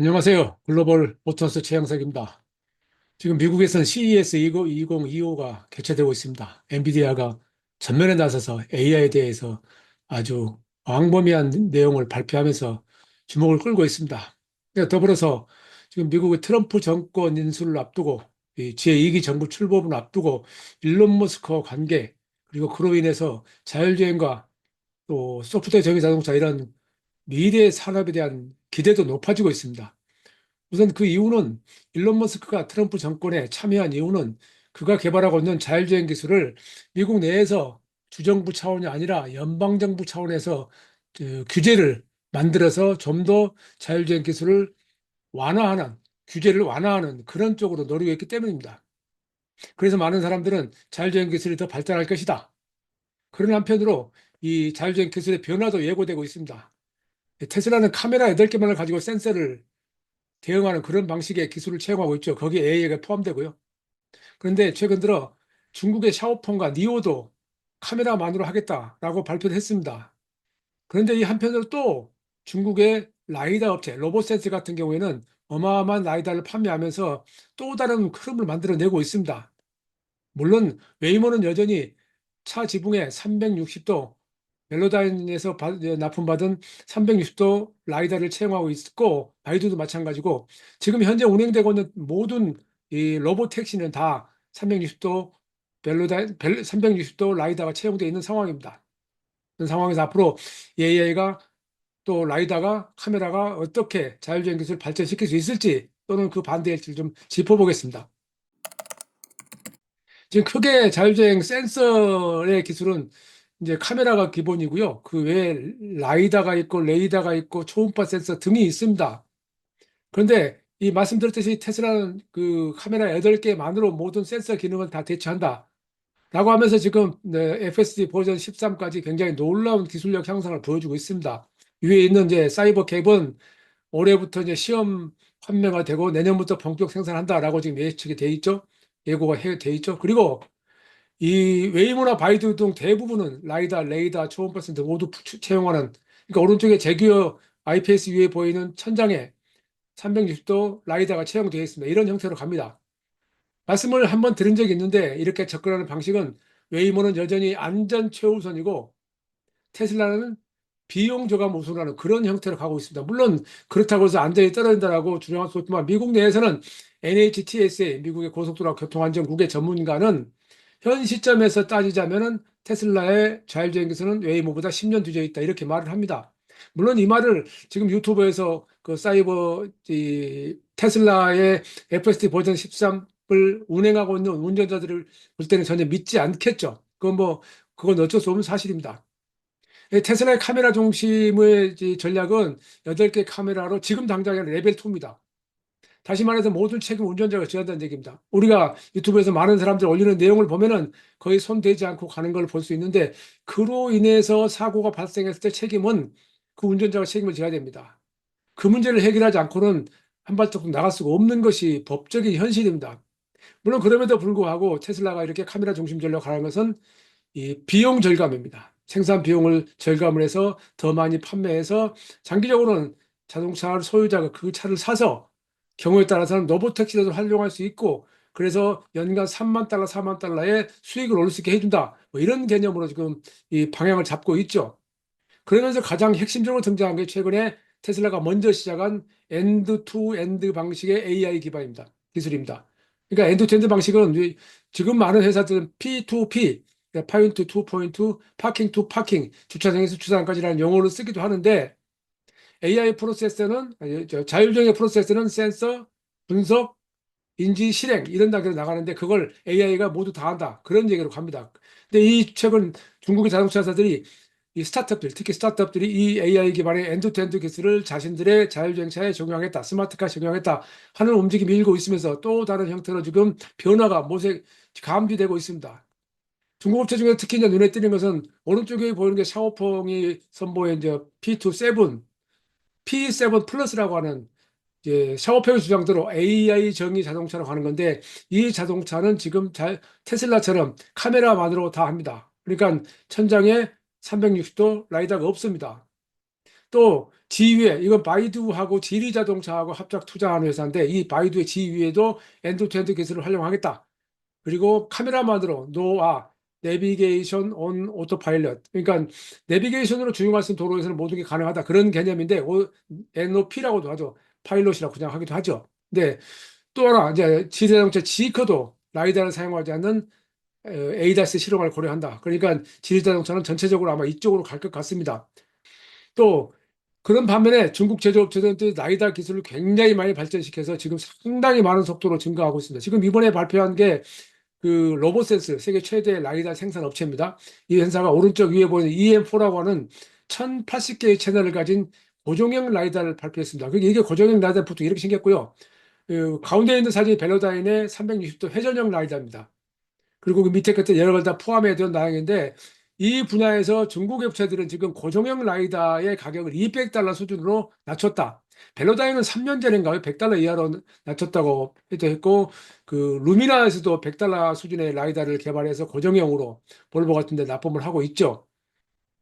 안녕하세요. 글로벌 모터스 최영석입니다. 지금 미국에서는 CES 2025가 개최되고 있습니다. 엔비디아가 전면에 나서서 AI에 대해서 아주 광범위한 내용을 발표하면서 주목을 끌고 있습니다. 더불어서 지금 미국의 트럼프 정권 인수를 앞두고 이 제2기 정부 출범을 앞두고 일론 머스크와 관계, 그리고 그로 인해서 자율주행과 또 소프트웨어 전기 자동차 이런 미래 산업에 대한 기대도 높아지고 있습니다. 우선 그 이유는 일론 머스크가 트럼프 정권에 참여한 이유는 그가 개발하고 있는 자율주행 기술을 미국 내에서 주정부 차원이 아니라 연방정부 차원에서 규제를 만들어서 좀 더 자율주행 기술을 완화하는, 규제를 완화하는 그런 쪽으로 노리고 있기 때문입니다. 그래서 많은 사람들은 자율주행 기술이 더 발전할 것이다. 그런 한편으로 이 자율주행 기술의 변화도 예고되고 있습니다. 테슬라는 카메라 8개만을 가지고 센서를 대응하는 그런 방식의 기술을 채용하고 있죠. 거기에 AI가 포함되고요. 그런데 최근 들어 중국의 샤오펑과 니오도 카메라만으로 하겠다라고 발표를 했습니다. 그런데 이 한편으로 또 중국의 라이다 업체 로보센스 같은 경우에는 어마어마한 라이다를 판매하면서 또 다른 흐름을 만들어내고 있습니다. 물론 웨이모는 여전히 차 지붕에 360도 멜로다인에서 납품받은 360도 라이다를 채용하고 있고, 바이두도 마찬가지고 지금 현재 운행되고 있는 모든 이 로봇 택시는 다 360도 360도 라이다가 채용되어 있는 상황입니다. 그런 상황에서 앞으로 AI가 또 라이다가 카메라가 어떻게 자율주행 기술을 발전시킬 수 있을지, 또는 그 반대일지를 좀 짚어보겠습니다. 지금 크게 자율주행 센서의 기술은 이제 카메라가 기본이고요. 그 외에 라이다가 있고 레이다가 있고 초음파 센서 등이 있습니다. 그런데 이 말씀드렸듯이 테슬라는 그 카메라 8개만으로 모든 센서 기능을 다 대체한다 라고 하면서 지금 네, FSD 버전 13까지 굉장히 놀라운 기술력 향상을 보여주고 있습니다. 위에 있는 이제 사이버 캡은 올해부터 이제 시험 판매가 되고 내년부터 본격 생산한다라고 지금 예측이 돼 있죠. 예고가 돼 있죠. 그리고 이 웨이모나 바이두 등 대부분은 라이다, 레이다, 초음파 센서 모두 채용하는, 그러니까 오른쪽에 제규어 IPS 위에 보이는 천장에 360도 라이다가 채용되어 있습니다. 이런 형태로 갑니다. 말씀을 한번 드린 적이 있는데, 이렇게 접근하는 방식은 웨이모는 여전히 안전 최우선이고 테슬라는 비용 저감 우선하는 그런 형태로 가고 있습니다. 물론 그렇다고 해서 안전이 떨어진다라고 주장할 수 없지만, 미국 내에서는 NHTSA, 미국의 고속도로 교통안전국의 전문가는 현 시점에서 따지자면은 테슬라의 자율주행 기술은 웨이모보다 10년 뒤져 있다, 이렇게 말을 합니다. 물론 이 말을 지금 유튜브에서 그 사이버 테슬라의 FSD 버전 13을 운행하고 있는 운전자들을 볼 때는 전혀 믿지 않겠죠. 그건 어쩔 수 없는 사실입니다. 테슬라의 카메라 중심의 전략은 8개 카메라로 지금 당장에 레벨 2입니다. 다시 말해서 모든 책임 운전자가 져야 한다는 얘기입니다. 우리가 유튜브에서 많은 사람들 올리는 내용을 보면은 거의 손 대지 않고 가는 걸 볼 수 있는데, 그로 인해서 사고가 발생했을 때 책임은 그 운전자가 책임을 져야 됩니다. 그 문제를 해결하지 않고는 한 발짝 나갈 수가 없는 것이 법적인 현실입니다. 물론 그럼에도 불구하고 테슬라가 이렇게 카메라 중심 전략을 하는 것은 이 비용 절감입니다. 생산 비용을 절감을 해서 더 많이 판매해서 장기적으로는 자동차 소유자가 그 차를 사서 경우에 따라서는 로보택시도 활용할 수 있고, 그래서 연간 3만 달러, 4만 달러의 수익을 얻을 수 있게 해준다, 뭐 이런 개념으로 지금 이 방향을 잡고 있죠. 그러면서 가장 핵심적으로 등장한 게 최근에 테슬라가 먼저 시작한 엔드 투 엔드 방식의 AI 기반입니다. 기술입니다. 그러니까 엔드 투 엔드 방식은 지금 많은 회사들은 P2P, 포인트 투 포인트, 파킹 투 파킹, 주차장에서 주차장까지라는 용어를 쓰기도 하는데, AI 프로세서는 자율주행의 프로세서는 센서, 분석, 인지, 실행 이런 단계로 나가는데, 그걸 AI가 모두 다 한다, 그런 얘기로 갑니다. 근데 이 최근 중국의 자동차 회사들이 이 스타트업들, 특히 스타트업들이 이 AI 기반의 엔드투엔드 기술을 자신들의 자율주행차에 적용하겠다, 스마트카에 적용하겠다 하는 움직임이 일고 있으면서 또 다른 형태로 지금 변화가 감지되고 있습니다. 중국 업체 중에 특히 이제 눈에 띄는 것은 오른쪽에 보이는 게 샤오펑이 선보인 이제 P27, P7 플러스라고 하는, 이제 샤오페이 주장대로 AI 정의 자동차라고 하는 건데, 이 자동차는 지금 테슬라처럼 카메라만으로 다 합니다. 그러니까 천장에 360도 라이다가 없습니다. 또 지위에 이건 바이두하고 지리자동차하고 합작 투자하는 회사인데 이 바이두의 지위에도 엔드투엔드 기술을 활용하겠다. 그리고 카메라만으로 내비게이션 온 오토파일럿. 그러니까 내비게이션으로 주행할 수 있는 도로에서는 모든 게 가능하다. 그런 개념인데 NOP라고도 하죠. 파일럿이라고 그냥 하기도 하죠. 근데 또 하나 이제 지리자동차 지커도 라이다를 사용하지 않는 ADAS 실용을 고려한다. 그러니까 지리자동차는 전체적으로 아마 이쪽으로 갈 것 같습니다. 또 그런 반면에 중국 제조업체들은 또 라이다 기술을 굉장히 많이 발전시켜서 지금 상당히 많은 속도로 증가하고 있습니다. 지금 이번에 발표한 게 그 로보센스 세계 최대 라이다 생산 업체입니다. 이 회사가 오른쪽 위에 보이는 EM4라고 하는 1080개의 채널을 가진 고정형 라이다를 발표했습니다. 이게 고정형 라이다 보통 이렇게 생겼고요. 그 가운데 있는 사진이 벨로다인의 360도 회전형 라이다입니다. 그리고 그 밑에 끝에 여러 걸 다 포함해 둔 나양인데 이 분야에서 중국 업체들은 지금 고정형 라이다의 가격을 200달러 수준으로 낮췄다. 벨로다이는 3년 전인가요? 100달러 이하로 낮췄다고 했고 그 루미나에서도 100달러 수준의 라이다를 개발해서 고정형으로 볼보 같은 데 납품을 하고 있죠.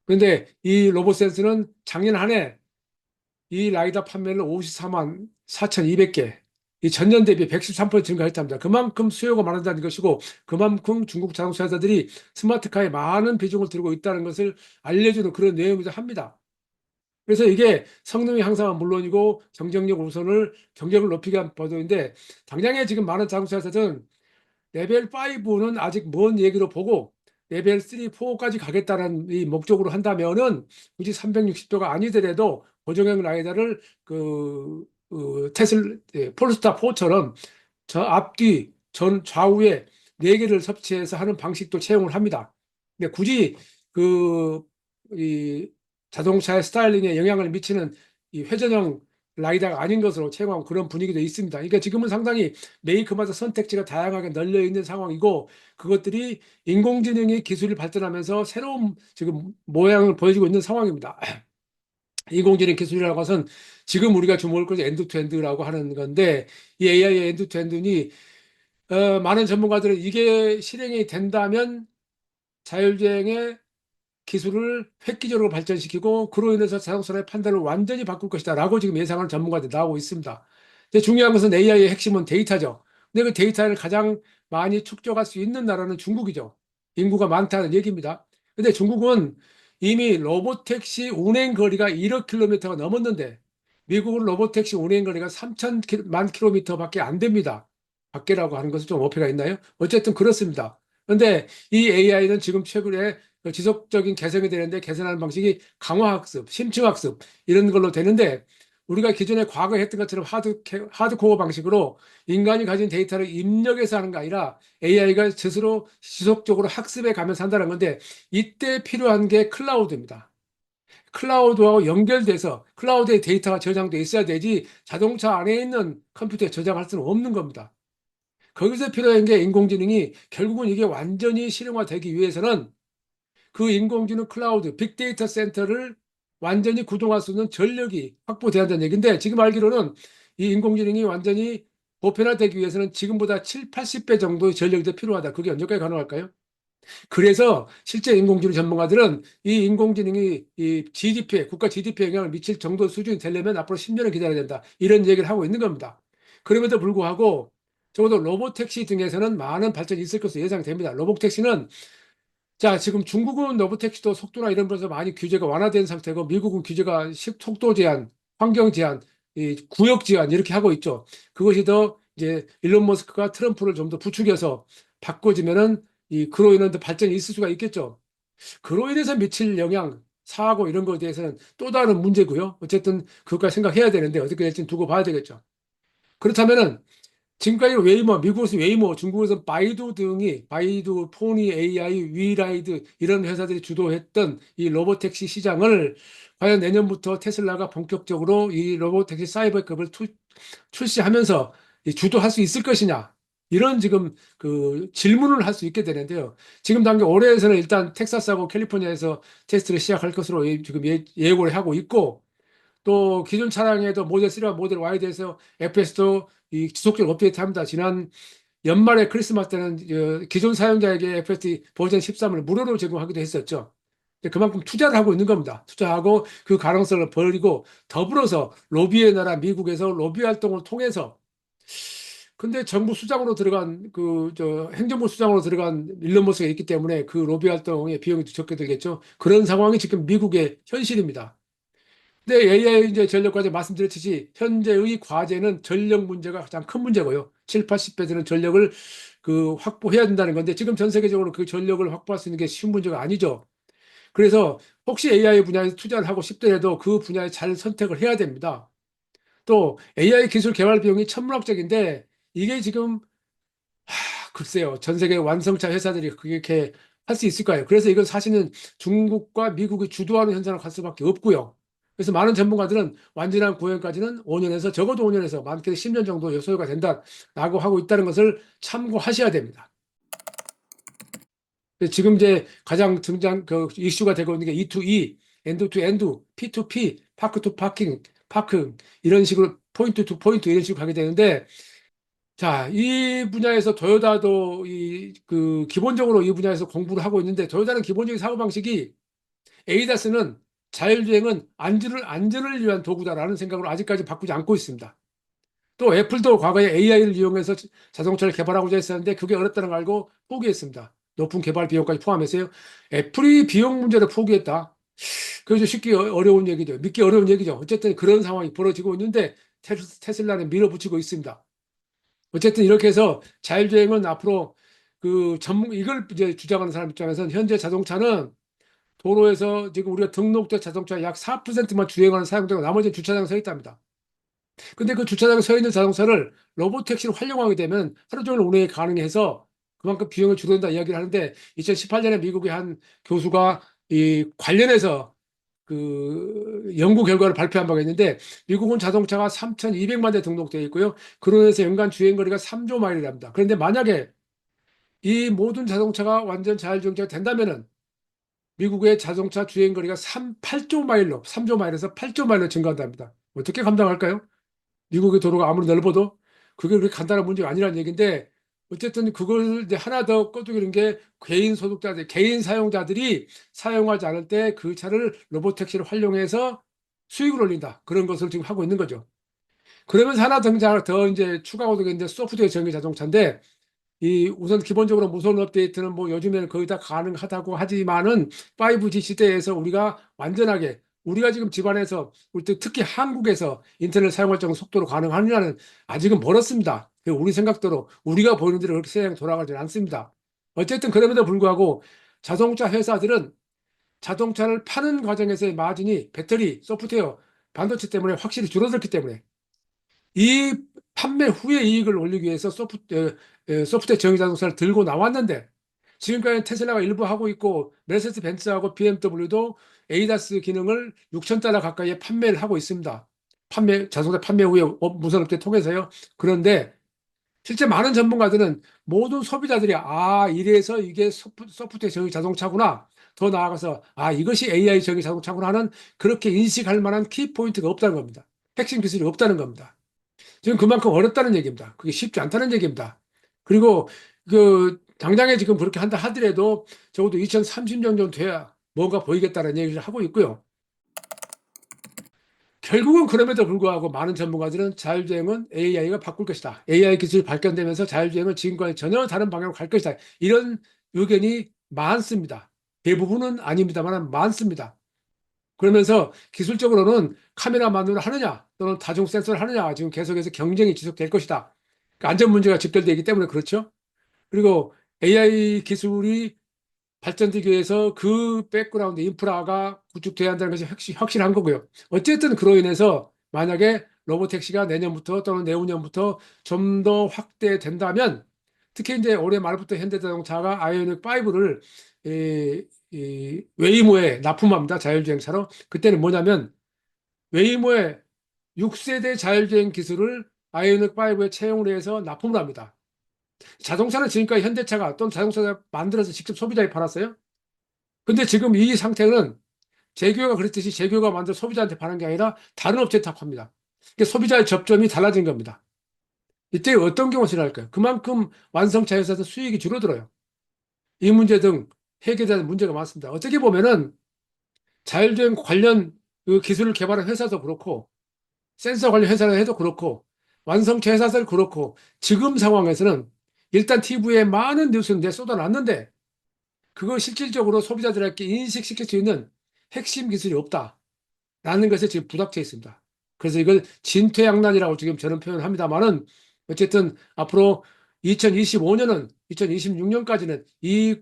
그런데 이 로보센스는 작년 한 해 이 라이다 판매를 54만 4,200개, 이 전년 대비 113% 증가했답니다. 그만큼 수요가 많아진다는 것이고, 그만큼 중국 자동차 회사들이 스마트카에 많은 비중을 들고 있다는 것을 알려주는 그런 내용이기도 합니다. 그래서 이게 성능의 향상은 물론이고 경쟁력을 높이기 위한 보도인데, 당장에 지금 많은 자동차 회사들은 레벨 5는 아직 먼 얘기로 보고 레벨 3, 4까지 가겠다는 이 목적으로 한다면은 굳이 360도가 아니더라도 고정형 라이다를 폴스타 4처럼 저 앞뒤 전 좌우에 네 개를 섭취해서 하는 방식도 채용을 합니다. 근데 굳이 그 이 자동차의 스타일링에 영향을 미치는 이 회전형 라이다가 아닌 것으로 채용하고 그런 분위기도 있습니다. 그러니까 지금은 상당히 메이커마다 선택지가 다양하게 널려 있는 상황이고 그것들이 인공지능의 기술이 발전하면서 새로운 지금 모양을 보여주고 있는 상황입니다. 인공지능 기술이라고 해서는 지금 우리가 주목할 것이 엔드투엔드라고 하는 건데 이 AI의 엔드투엔드니 많은 전문가들은 이게 실행이 된다면 자율주행의 기술을 획기적으로 발전시키고 그로 인해서 자동차의 판단을 완전히 바꿀 것이다라고 지금 예상하는 전문가들이 나오고 있습니다. 근데 중요한 것은 AI의 핵심은 데이터죠. 근데 그 데이터를 가장 많이 축적할 수 있는 나라는 중국이죠. 인구가 많다는 얘기입니다. 근데 중국은 이미 로보택시 운행 거리가 1억 킬로미터가 넘었는데 미국은 로보택시 운행 거리가 3천만 킬로미터밖에 안 됩니다. 밖이라고 하는 것은 좀 어폐가 있나요? 어쨌든 그렇습니다. 그런데 이 AI는 지금 최근에 지속적인 개선이 되는데 개선하는 방식이 강화학습, 심층학습 이런 걸로 되는데 우리가 기존에 과거에 했던 것처럼 하드코어 방식으로 인간이 가진 데이터를 입력해서 하는 게 아니라 AI가 스스로 지속적으로 학습해 가면서 한다는 건데 이때 필요한 게 클라우드입니다. 클라우드하고 연결돼서 클라우드에 데이터가 저장돼 있어야 되지 자동차 안에 있는 컴퓨터에 저장할 수는 없는 겁니다. 거기서 필요한 게 인공지능이 결국은 이게 완전히 실용화되기 위해서는 그 인공지능 클라우드, 빅데이터 센터를 완전히 구동할 수 있는 전력이 확보돼야 한다는 얘기인데 지금 알기로는 이 인공지능이 완전히 보편화되기 위해서는 지금보다 7, 80배 정도의 전력이 더 필요하다. 그게 언제까지 가능할까요? 그래서 실제 인공지능 전문가들은 이 인공지능이 이 GDP에, 국가 GDP에 영향을 미칠 정도 수준이 되려면 앞으로 10년을 기다려야 된다. 이런 얘기를 하고 있는 겁니다. 그럼에도 불구하고 적어도 로보택시 등에서는 많은 발전이 있을 것으로 예상됩니다. 로보택시는 자, 지금 중국은 로보택시도 속도나 이런 부분에서 많이 규제가 완화된 상태고 미국은 규제가 속도 제한, 환경 제한, 이 구역 제한 이렇게 하고 있죠. 그것이 더 이제 일론 머스크가 트럼프를 좀 더 부추겨서 바꿔지면은 이 그로 인한 더 발전이 있을 수가 있겠죠. 그로 인해서 미칠 영향, 사고 이런 것에 대해서는 또 다른 문제고요. 어쨌든 그것까지 생각해야 되는데 어떻게 될지는 두고 봐야 되겠죠. 그렇다면은 지금까지 웨이모, 미국에서 웨이모, 중국에서 바이두 등이 바이두, 포니, AI, 위라이드 이런 회사들이 주도했던 이 로보택시 시장을 과연 내년부터 테슬라가 본격적으로 이 로보택시 사이버급을 출시하면서 주도할 수 있을 것이냐? 이런 지금 그 질문을 할 수 있게 되는데요. 지금 단계 올해에서는 일단 텍사스하고 캘리포니아에서 테스트를 시작할 것으로 지금 예고를 하고 있고 또 기존 차량에도 모델 3와 모델 Y에 대해서 FS도 이 지속적으로 업데이트합니다. 지난 연말에 크리스마스 때는 기존 사용자에게 FSD 버전 13을 무료로 제공하기도 했었죠. 그만큼 투자를 하고 있는 겁니다. 투자하고 그 가능성을 벌이고 더불어서 로비의 나라 미국에서 로비 활동을 통해서 근데 정부 수장으로 들어간 행정부 수장으로 들어간 일론 머스크가 있기 때문에 그 로비 활동의 비용이 적게 들겠죠. 그런 상황이 지금 미국의 현실입니다. 근데 AI 이제 전력 과제 말씀드렸듯이 현재의 과제는 전력 문제가 가장 큰 문제고요. 7, 80배 되는 전력을 확보해야 된다는 건데 지금 전 세계적으로 그 전력을 확보할 수 있는 게 쉬운 문제가 아니죠. 그래서 혹시 AI 분야에 투자를 하고 싶더라도 그 분야에 잘 선택을 해야 됩니다. 또 AI 기술 개발 비용이 천문학적인데 이게 지금 글쎄요. 전 세계 완성차 회사들이 그렇게 할 수 있을까요? 그래서 이건 사실은 중국과 미국이 주도하는 현상을 갈 수밖에 없고요. 그래서 많은 전문가들은 완전한 구현까지는 5년에서 적어도 5년에서 많게는 10년 정도 소요가 된다라고 하고 있다는 것을 참고하셔야 됩니다. 지금 이제 가장 이슈가 되고 있는 게 E2E, 엔드 투 엔드, P2P, 파크 투 파킹, 파크 이런 식으로 포인트 투 포인트 이런 식으로 가게 되는데 자, 이 분야에서 토요타도 기본적으로 이 분야에서 공부를 하고 있는데 토요타는 기본적인 사고방식이 에이다스는 자율주행은 안전을 위한 도구다라는 생각으로 아직까지 바꾸지 않고 있습니다. 또 애플도 과거에 AI를 이용해서 자동차를 개발하고자 했었는데 그게 어렵다는 걸 알고 포기했습니다. 높은 개발 비용까지 포함해서요. 애플이 비용 문제를 포기했다. 그게 좀 쉽게 어려운 얘기죠. 믿기 어려운 얘기죠. 어쨌든 그런 상황이 벌어지고 있는데 테슬라는 밀어붙이고 있습니다. 어쨌든 이렇게 해서 자율주행은 앞으로 이걸 이제 주장하는 사람 입장에서는 현재 자동차는 도로에서 지금 우리가 등록된 자동차 약 4%만 주행하는 사용되고 나머지는 주차장에 서 있답니다. 근데 그 주차장에 서 있는 자동차를 로보택시로 활용하게 되면 하루 종일 운행이 가능해서 그만큼 비용을 줄여준다 이야기를 하는데 2018년에 미국의 한 교수가 이 관련해서 연구 결과를 발표한 바가 있는데 미국은 자동차가 3,200만 대 등록되어 있고요. 그로 인해서 연간 주행거리가 3조 마일이랍니다. 그런데 만약에 이 모든 자동차가 완전 자율주행차가 된다면은 미국의 자동차 주행거리가 8조 마일로, 3조 마일에서 8조 마일로 증가한답니다. 어떻게 감당할까요? 미국의 도로가 아무리 넓어도 그게 그렇게 간단한 문제가 아니라는 얘기인데 어쨌든 그걸 이제 하나 더 꺼두기는 게 개인 소득자들, 개인 사용자들이 사용하지 않을 때 그 차를 로보택시를 활용해서 수익을 올린다. 그런 것을 지금 하고 있는 거죠. 그러면서 하나 더 이제 추가하고 있는데 소프트웨어 전기 자동차인데 이 우선 기본적으로 무선 업데이트는 뭐 요즘에는 거의 다 가능하다고 하지만은 5G 시대에서 우리가 완전하게 우리가 지금 집안에서 특히 한국에서 인터넷 사용할 정도 속도로 가능하느냐는 아직은 멀었습니다. 우리 생각대로 우리가 보이는 대로 그렇게 세상이 돌아가지 않습니다. 어쨌든 그럼에도 불구하고 자동차 회사들은 자동차를 파는 과정에서의 마진이 배터리, 소프트웨어, 반도체 때문에 확실히 줄어들기 때문에 이 판매 후에 이익을 올리기 위해서 소프트웨어 정의 자동차를 들고 나왔는데 지금까지 테슬라가 일부 하고 있고 메르세데스 벤츠하고 BMW도 에이다스 기능을 6천 달러 가까이에 판매를 하고 있습니다. 자동차 판매 후에 무선 업체 통해서요. 그런데 실제 많은 전문가들은 모든 소비자들이 이래서 이게 소프트웨어 정의 자동차구나. 더 나아가서 이것이 AI 정의 자동차구나 하는 그렇게 인식할 만한 키포인트가 없다는 겁니다. 핵심 기술이 없다는 겁니다. 지금 그만큼 어렵다는 얘기입니다. 그게 쉽지 않다는 얘기입니다. 그리고 당장에 지금 그렇게 한다 하더라도 적어도 2030년 정도 돼야 뭔가 보이겠다는 얘기를 하고 있고요. 결국은 그럼에도 불구하고 많은 전문가들은 자율주행은 AI가 바꿀 것이다. AI 기술이 발전되면서 자율주행은 지금과는 전혀 다른 방향으로 갈 것이다. 이런 의견이 많습니다. 대부분은 아닙니다만 많습니다. 그러면서 기술적으로는 카메라만으로 하느냐 또는 다중 센서를 하느냐 지금 계속해서 경쟁이 지속될 것이다. 그러니까 안전 문제가 직결되기 때문에 그렇죠. 그리고 AI 기술이 발전되기 위해서 그 백그라운드 인프라가 구축돼야 한다는 것이 확실한 거고요. 어쨌든 그로 인해서 만약에 로보택시가 내년부터 또는 내후년부터 좀 더 확대된다면 특히 이제 올해 말부터 현대자동차가 아이오닉 5를 웨이모에 납품합니다. 자율주행차로. 그때는 뭐냐면 웨이모의 6세대 자율주행 기술을 아이오닉 5에 채용을 해서 납품을 합니다. 자동차는 지금까지 현대차가 또는 자동차가 만들어서 직접 소비자에 팔았어요. 근데 지금 이 상태는 제규어가 그랬듯이 제규어가 만들어 소비자한테 파는 게 아니라 다른 업체에 다 팝니다. 그러니까 소비자의 접점이 달라진 겁니다. 이때 어떤 경우가 일어날까요? 그만큼 완성차 회사에서 수익이 줄어들어요. 이 문제 등 해결되는 문제가 많습니다. 어떻게 보면은 자율주행 관련 그 기술을 개발한 회사도 그렇고 센서 관련 회사를 해도 그렇고 완성체 회사들 그렇고 지금 상황에서는 일단 TV에 많은 뉴스는 내 쏟아놨는데 그걸 실질적으로 소비자들에게 인식시킬 수 있는 핵심 기술이 없다라는 것에 지금 부닥쳐 있습니다. 그래서 이걸 진퇴양난이라고 지금 저는 표현합니다만은 어쨌든 앞으로 2025년은 2026년까지는 이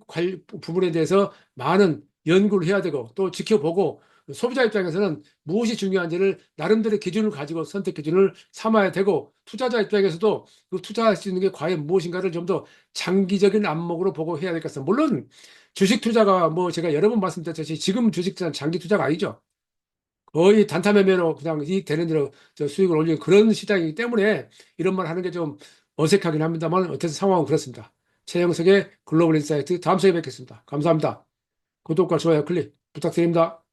부분에 대해서 많은 연구를 해야 되고 또 지켜보고 소비자 입장에서는 무엇이 중요한지를 나름대로 기준을 가지고 선택 기준을 삼아야 되고 투자자 입장에서도 그 투자할 수 있는 게 과연 무엇인가를 좀 더 장기적인 안목으로 보고 해야 될 것 같습니다. 물론 주식 투자가 뭐 제가 여러 번 말씀드렸듯이 지금 주식 투자는 장기 투자가 아니죠. 거의 단타 매매로 그냥 이익 되는 대로 저 수익을 올리는 그런 시장이기 때문에 이런 말 하는 게 좀 어색하긴 합니다만 어쨌든 상황은 그렇습니다. 최영석의 글로벌 인사이트 다음 시간에 뵙겠습니다. 감사합니다. 구독과 좋아요 클릭 부탁드립니다.